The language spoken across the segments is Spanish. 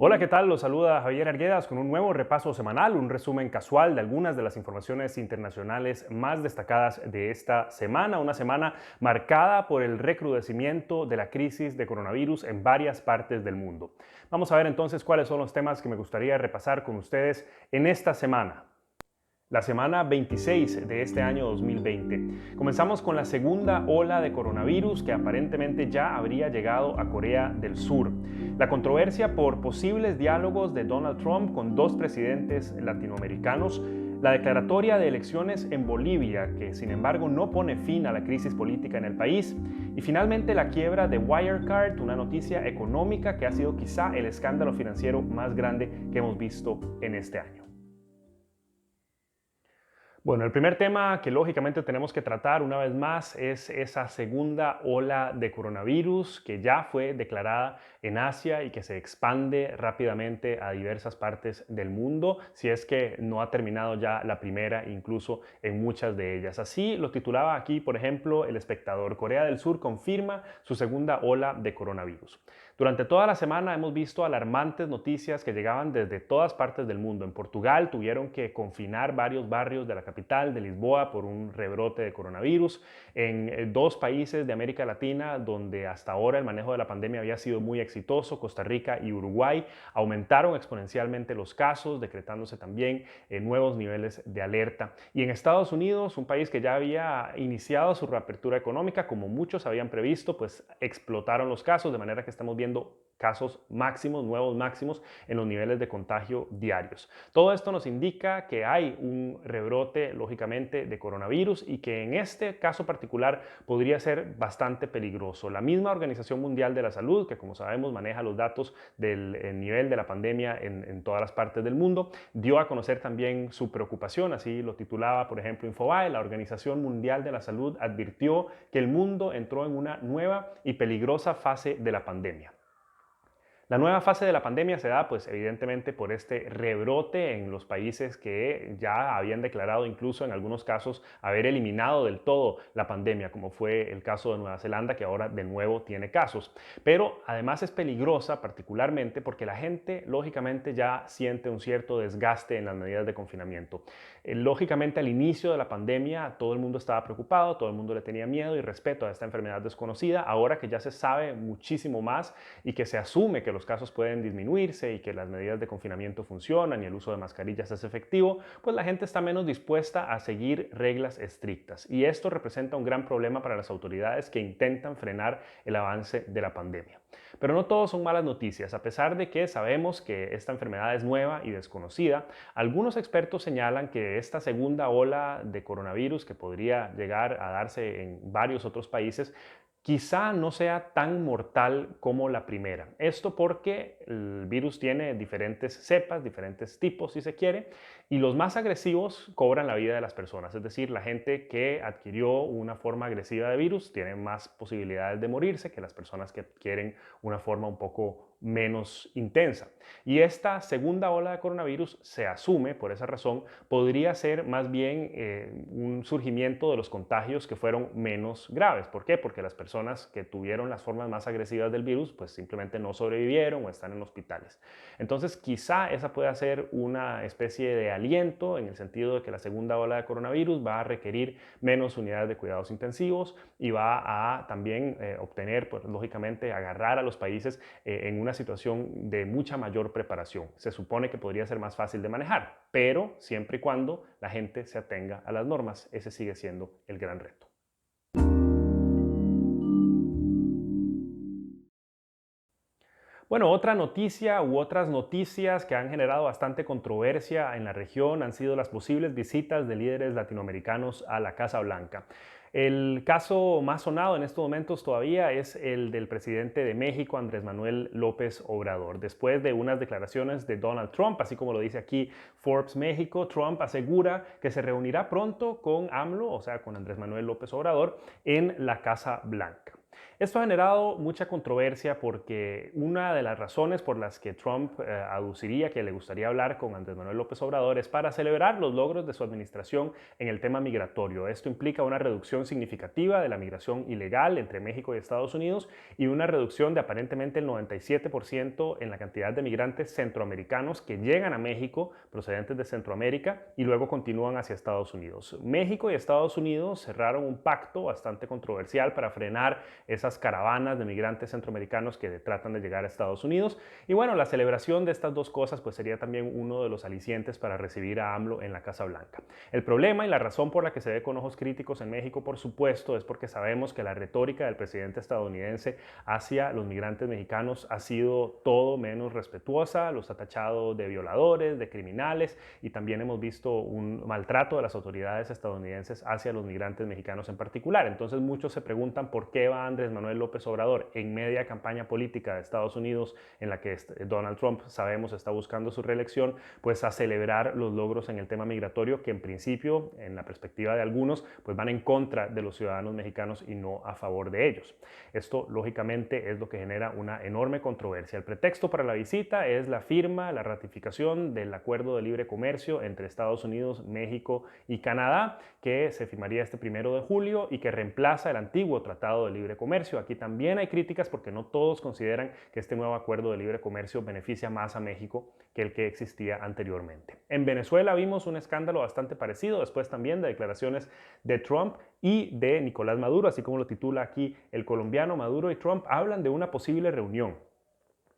Hola, ¿qué tal? Los saluda Javier Arguedas con un nuevo repaso semanal, un resumen casual de algunas de las informaciones internacionales más destacadas de esta semana, una semana marcada por el recrudecimiento de la crisis de coronavirus en varias partes del mundo. Vamos a ver entonces cuáles son los temas que me gustaría repasar con ustedes en esta semana. La semana 26 de este año 2020. Comenzamos con la segunda ola de coronavirus que aparentemente ya habría llegado a Corea del Sur. La controversia por posibles diálogos de Donald Trump con dos presidentes latinoamericanos, la declaratoria de elecciones en Bolivia, que sin embargo no pone fin a la crisis política en el país, y finalmente la quiebra de Wirecard, una noticia económica que ha sido quizá el escándalo financiero más grande que hemos visto en este año. Bueno, el primer tema que lógicamente tenemos que tratar una vez más es esa segunda ola de coronavirus que ya fue declarada en Asia y que se expande rápidamente a diversas partes del mundo, si es que no ha terminado ya la primera, incluso en muchas de ellas. Así lo titulaba aquí, por ejemplo, El Espectador. Corea del Sur confirma su segunda ola de coronavirus. Durante toda la semana hemos visto alarmantes noticias que llegaban desde todas partes del mundo. En Portugal tuvieron que confinar varios barrios de la capital de Lisboa por un rebrote de coronavirus. En dos países de América Latina donde hasta ahora el manejo de la pandemia había sido muy exitoso, Costa Rica y Uruguay, aumentaron exponencialmente los casos, decretándose también nuevos niveles de alerta. Y en Estados Unidos, un país que ya había iniciado su reapertura económica, como muchos habían previsto, pues explotaron los casos, de manera que estamos viendo casos máximos, nuevos máximos en los niveles de contagio diarios. Todo esto nos indica que hay un rebrote, lógicamente, de coronavirus y que en este caso particular podría ser bastante peligroso. La misma Organización Mundial de la Salud, que como sabemos maneja los datos del nivel de la pandemia en todas las partes del mundo, dio a conocer también su preocupación, así lo titulaba, por ejemplo, Infobae. La Organización Mundial de la Salud advirtió que el mundo entró en una nueva y peligrosa fase de la pandemia. La nueva fase de la pandemia se da, pues, evidentemente por este rebrote en los países que ya habían declarado, incluso en algunos casos, haber eliminado del todo la pandemia, como fue el caso de Nueva Zelanda, que ahora de nuevo tiene casos. Pero además es peligrosa, particularmente porque la gente, lógicamente, ya siente un cierto desgaste en las medidas de confinamiento. Lógicamente, al inicio de la pandemia, todo el mundo estaba preocupado, todo el mundo le tenía miedo y respeto a esta enfermedad desconocida. Ahora que ya se sabe muchísimo más y que se asume que los casos pueden disminuirse y que las medidas de confinamiento funcionan y el uso de mascarillas es efectivo, pues la gente está menos dispuesta a seguir reglas estrictas. Y esto representa un gran problema para las autoridades que intentan frenar el avance de la pandemia. Pero no todo son malas noticias. A pesar de que sabemos que esta enfermedad es nueva y desconocida, algunos expertos señalan que esta segunda ola de coronavirus, que podría llegar a darse en varios otros países, quizá no sea tan mortal como la primera. Esto porque el virus tiene diferentes cepas, diferentes tipos si se quiere, y los más agresivos cobran la vida de las personas. Es decir, la gente que adquirió una forma agresiva de virus tiene más posibilidades de morirse que las personas que adquieren una forma un poco menos intensa. Y esta segunda ola de coronavirus se asume, por esa razón, podría ser más bien un surgimiento de los contagios que fueron menos graves. ¿Por qué? Porque las personas que tuvieron las formas más agresivas del virus pues simplemente no sobrevivieron o están en hospitales. Entonces quizá esa pueda ser una especie de aliento en el sentido de que la segunda ola de coronavirus va a requerir menos unidades de cuidados intensivos y va a también obtener, pues lógicamente, agarrar a los países en una situación de mucha mayor preparación. Se supone que podría ser más fácil de manejar, pero siempre y cuando la gente se atenga a las normas. Ese sigue siendo el gran reto. Bueno, otra noticia u otras noticias que han generado bastante controversia en la región han sido las posibles visitas de líderes latinoamericanos a la Casa Blanca. El caso más sonado en estos momentos todavía es el del presidente de México, Andrés Manuel López Obrador. Después de unas declaraciones de Donald Trump, así como lo dice aquí Forbes México, Trump asegura que se reunirá pronto con AMLO, o sea, con Andrés Manuel López Obrador, en la Casa Blanca. Esto ha generado mucha controversia porque una de las razones por las que Trump aduciría que le gustaría hablar con Andrés Manuel López Obrador es para celebrar los logros de su administración en el tema migratorio. Esto implica una reducción significativa de la migración ilegal entre México y Estados Unidos y una reducción de aparentemente el 97% en la cantidad de migrantes centroamericanos que llegan a México procedentes de Centroamérica y luego continúan hacia Estados Unidos. México y Estados Unidos cerraron un pacto bastante controversial para frenar esas caravanas de migrantes centroamericanos que tratan de llegar a Estados Unidos. Y bueno, la celebración de estas dos cosas pues sería también uno de los alicientes para recibir a AMLO en la Casa Blanca. El problema y la razón por la que se ve con ojos críticos en México, por supuesto, es porque sabemos que la retórica del presidente estadounidense hacia los migrantes mexicanos ha sido todo menos respetuosa, los ha tachado de violadores, de criminales, y también hemos visto un maltrato de las autoridades estadounidenses hacia los migrantes mexicanos en particular. Entonces muchos se preguntan por qué va Andrés Manuel López Obrador en media campaña política de Estados Unidos en la que Donald Trump, sabemos, está buscando su reelección, pues a celebrar los logros en el tema migratorio que en principio, en la perspectiva de algunos, pues van en contra de los ciudadanos mexicanos y no a favor de ellos. Esto, lógicamente, es lo que genera una enorme controversia. El pretexto para la visita es la firma, la ratificación del Acuerdo de Libre Comercio entre Estados Unidos, México y Canadá, que se firmaría este 1 de julio y que reemplaza el antiguo Tratado de Libre Comercio. Aquí también hay críticas porque no todos consideran que este nuevo Acuerdo de Libre Comercio beneficia más a México que el que existía anteriormente. En Venezuela vimos un escándalo bastante parecido, después también de declaraciones de Trump y de Nicolás Maduro, así como lo titula aquí el colombiano. Maduro y Trump hablan de una posible reunión.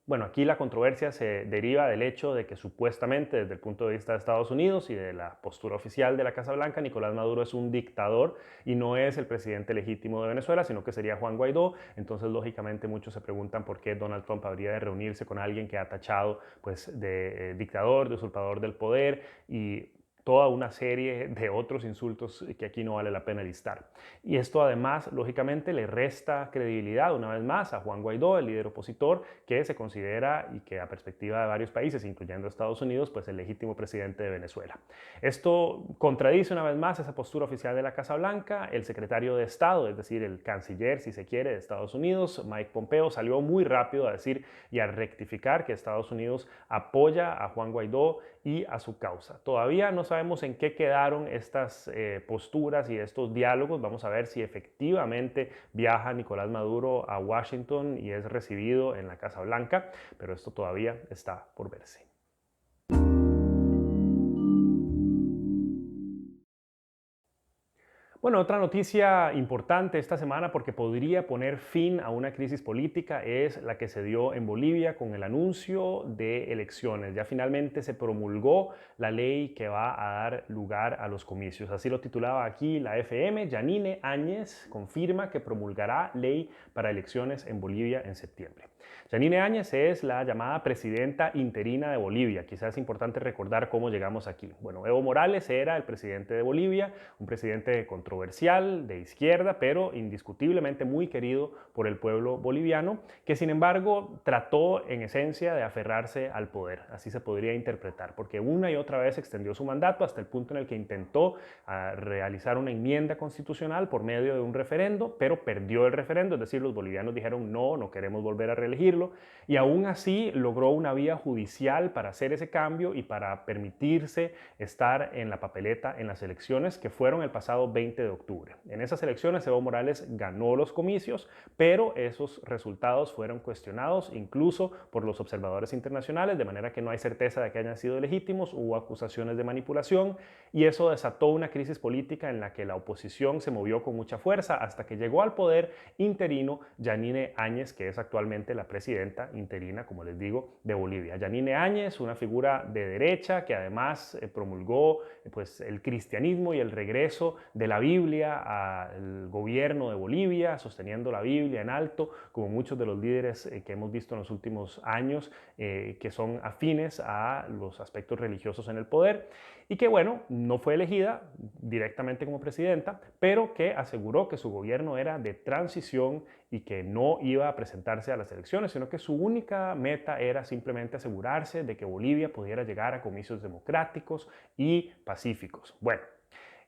Bueno, aquí la controversia se deriva del hecho de que supuestamente desde el punto de vista de Estados Unidos y de la postura oficial de la Casa Blanca, Nicolás Maduro es un dictador y no es el presidente legítimo de Venezuela, sino que sería Juan Guaidó. Entonces, lógicamente, muchos se preguntan por qué Donald Trump habría de reunirse con alguien que ha tachado pues, de dictador, de usurpador del poder y toda una serie de otros insultos que aquí no vale la pena listar. Y esto además, lógicamente, le resta credibilidad una vez más a Juan Guaidó, el líder opositor, que se considera y que a perspectiva de varios países, incluyendo Estados Unidos, pues el legítimo presidente de Venezuela. Esto contradice una vez más esa postura oficial de la Casa Blanca. El secretario de Estado, es decir, el canciller, si se quiere, de Estados Unidos, Mike Pompeo, salió muy rápido a decir y a rectificar que Estados Unidos apoya a Juan Guaidó y a su causa. Todavía no sabemos en qué quedaron estas posturas y estos diálogos. Vamos a ver si efectivamente viaja Nicolás Maduro a Washington y es recibido en la Casa Blanca, pero esto todavía está por verse. Bueno, otra noticia importante esta semana porque podría poner fin a una crisis política es la que se dio en Bolivia con el anuncio de elecciones. Ya finalmente se promulgó la ley que va a dar lugar a los comicios. Así lo titulaba aquí la FM. Yanine Áñez confirma que promulgará ley para elecciones en Bolivia en septiembre. Yanine Áñez es la llamada presidenta interina de Bolivia. Quizás es importante recordar cómo llegamos aquí. Bueno, Evo Morales era el presidente de Bolivia, un presidente controversial, de izquierda, pero indiscutiblemente muy querido por el pueblo boliviano, que sin embargo trató en esencia de aferrarse al poder. Así se podría interpretar, porque una y otra vez extendió su mandato hasta el punto en el que intentó realizar una enmienda constitucional por medio de un referendo, pero perdió el referendo, es decir, los bolivianos dijeron no, no queremos volver a reelegirlo, y aún así logró una vía judicial para hacer ese cambio y para permitirse estar en la papeleta en las elecciones que fueron el pasado 20 de octubre. En esas elecciones Evo Morales ganó los comicios, pero esos resultados fueron cuestionados incluso por los observadores internacionales, de manera que no hay certeza de que hayan sido legítimos, hubo acusaciones de manipulación y eso desató una crisis política en la que la oposición se movió con mucha fuerza hasta que llegó al poder interino Yanine Áñez, que es actualmente la presidenta interina, como les digo, de Bolivia. Yanine Áñez, una figura de derecha que además promulgó pues, el cristianismo y el regreso de la Biblia al gobierno de Bolivia, sosteniendo la Biblia en alto, como muchos de los líderes que hemos visto en los últimos años, que son afines a los aspectos religiosos en el poder, y que, bueno, no fue elegida directamente como presidenta, pero que aseguró que su gobierno era de transición y que no iba a presentarse a las elecciones, sino que su única meta era simplemente asegurarse de que Bolivia pudiera llegar a comicios democráticos y pacíficos. Bueno,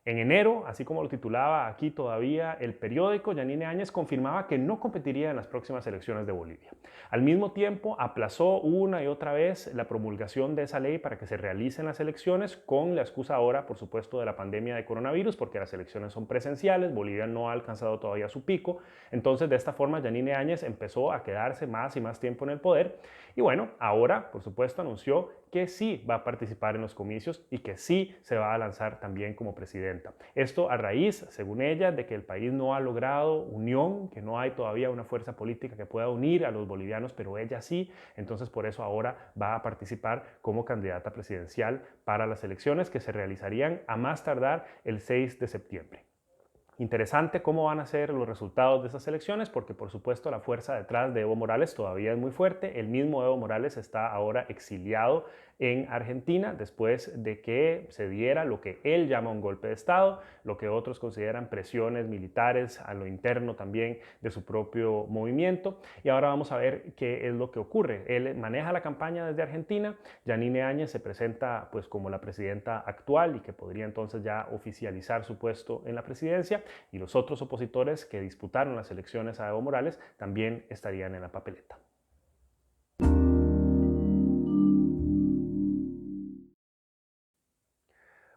En enero, así como lo titulaba aquí todavía el periódico, Yanine Áñez confirmaba que no competiría en las próximas elecciones de Bolivia. Al mismo tiempo, aplazó una y otra vez la promulgación de esa ley para que se realicen las elecciones con la excusa ahora, por supuesto, de la pandemia de coronavirus, porque las elecciones son presenciales, Bolivia no ha alcanzado todavía su pico. Entonces, de esta forma, Yanine Áñez empezó a quedarse más y más tiempo en el poder. Y bueno, ahora, por supuesto, anunció que sí va a participar en los comicios y que sí se va a lanzar también como presidenta. Esto a raíz, según ella, de que el país no ha logrado unión, que no hay todavía una fuerza política que pueda unir a los bolivianos, pero ella sí. Entonces, por eso ahora va a participar como candidata presidencial para las elecciones que se realizarían a más tardar el 6 de septiembre. Interesante cómo van a ser los resultados de esas elecciones, porque por supuesto la fuerza detrás de Evo Morales todavía es muy fuerte. El mismo Evo Morales está ahora exiliado en Argentina después de que se diera lo que él llama un golpe de Estado, lo que otros consideran presiones militares a lo interno también de su propio movimiento. Y ahora vamos a ver qué es lo que ocurre. Él maneja la campaña desde Argentina. Yanine Áñez se presenta pues como la presidenta actual y que podría entonces ya oficializar su puesto en la presidencia, y los otros opositores que disputaron las elecciones a Evo Morales también estarían en la papeleta.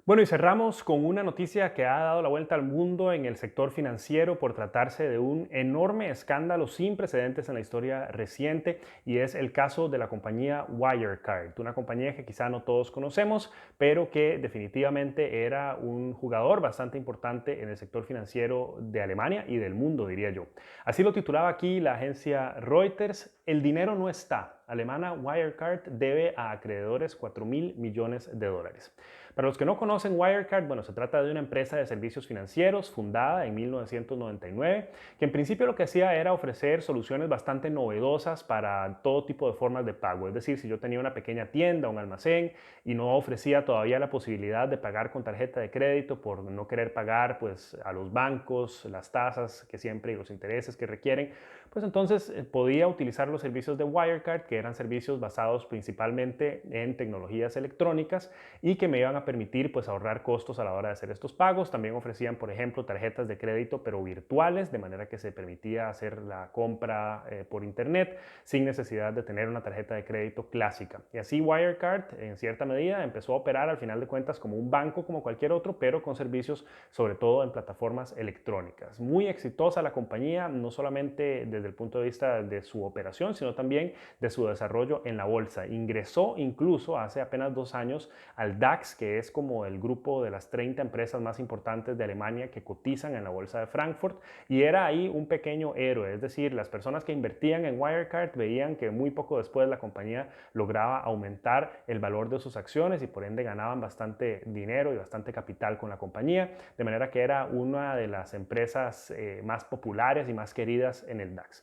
Bueno, y cerramos con una noticia que ha dado la vuelta al mundo en el sector financiero por tratarse de un enorme escándalo sin precedentes en la historia reciente, y es el caso de la compañía Wirecard, una compañía que quizá no todos conocemos, pero que definitivamente era un jugador bastante importante en el sector financiero de Alemania y del mundo, diría yo. Así lo titulaba aquí la agencia Reuters: el dinero no está. Alemana Wirecard debe a acreedores 4.000 millones de dólares. Para los que no conocen Wirecard, bueno, se trata de una empresa de servicios financieros fundada en 1999, que en principio lo que hacía era ofrecer soluciones bastante novedosas para todo tipo de formas de pago. Es decir, si yo tenía una pequeña tienda, un almacén, y no ofrecía todavía la posibilidad de pagar con tarjeta de crédito por no querer pagar pues, a los bancos las tasas que siempre y los intereses que requieren, pues entonces podía utilizar los servicios de Wirecard, que eran servicios basados principalmente en tecnologías electrónicas y que me iban a permitir pues ahorrar costos a la hora de hacer estos pagos. También ofrecían, por ejemplo, tarjetas de crédito pero virtuales, de manera que se permitía hacer la compra por internet sin necesidad de tener una tarjeta de crédito clásica. Y así Wirecard en cierta medida empezó a operar al final de cuentas como un banco como cualquier otro, pero con servicios sobre todo en plataformas electrónicas. Muy exitosa la compañía, no solamente desde el punto de vista de su operación, sino también de su desarrollo en la bolsa. Ingresó incluso hace apenas 2 años al DAX, que es como el grupo de las 30 empresas más importantes de Alemania que cotizan en la bolsa de Frankfurt, y era ahí un pequeño héroe. Es decir, las personas que invertían en Wirecard veían que muy poco después la compañía lograba aumentar el valor de sus acciones y por ende ganaban bastante dinero y bastante capital con la compañía, de manera que era una de las empresas más populares y más queridas en el DAX.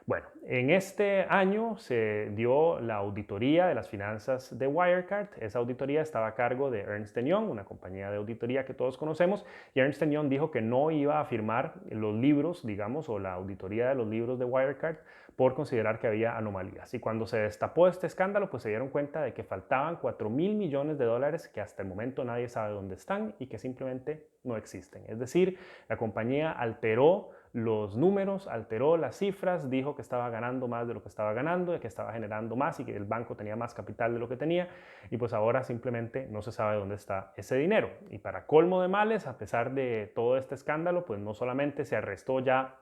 Bueno, en este año se dio la auditoría de las finanzas de Wirecard. Esa auditoría estaba a cargo de Ernst Young, una compañía de auditoría que todos conocemos, y Ernst Young dijo que no iba a firmar los libros, digamos, o la auditoría de los libros de Wirecard por considerar que había anomalías. Y cuando se destapó este escándalo, pues se dieron cuenta de que faltaban 4.000 millones de dólares que hasta el momento nadie sabe dónde están y que simplemente no existen. Es decir, la compañía alteró los números, alteró las cifras, dijo que estaba ganando más de lo que estaba ganando, que estaba generando más y que el banco tenía más capital de lo que tenía, y pues ahora simplemente no se sabe dónde está ese dinero. Y para colmo de males, a pesar de todo este escándalo, pues no solamente se arrestó ya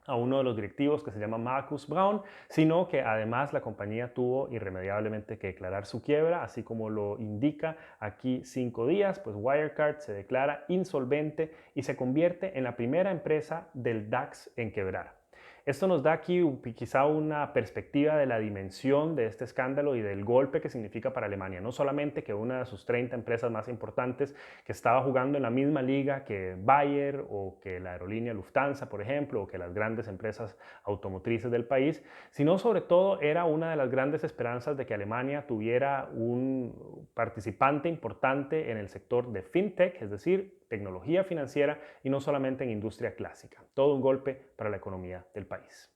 a uno de los directivos que se llama Marcus Braun, sino que además la compañía tuvo irremediablemente que declarar su quiebra, así como lo indica aquí 5 días, pues Wirecard se declara insolvente y se convierte en la primera empresa del DAX en quebrar. Esto nos da aquí quizá una perspectiva de la dimensión de este escándalo y del golpe que significa para Alemania. No solamente que una de sus 30 empresas más importantes, que estaba jugando en la misma liga que Bayer o que la aerolínea Lufthansa, por ejemplo, o que las grandes empresas automotrices del país, sino sobre todo era una de las grandes esperanzas de que Alemania tuviera un participante importante en el sector de fintech, es decir, tecnología financiera, y no solamente en industria clásica. Todo un golpe para la economía del país.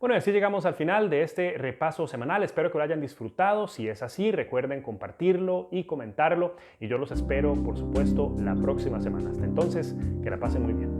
Bueno, y así llegamos al final de este repaso semanal. Espero que lo hayan disfrutado. Si es así, recuerden compartirlo y comentarlo. Y yo los espero, por supuesto, la próxima semana. Hasta entonces, que la pasen muy bien.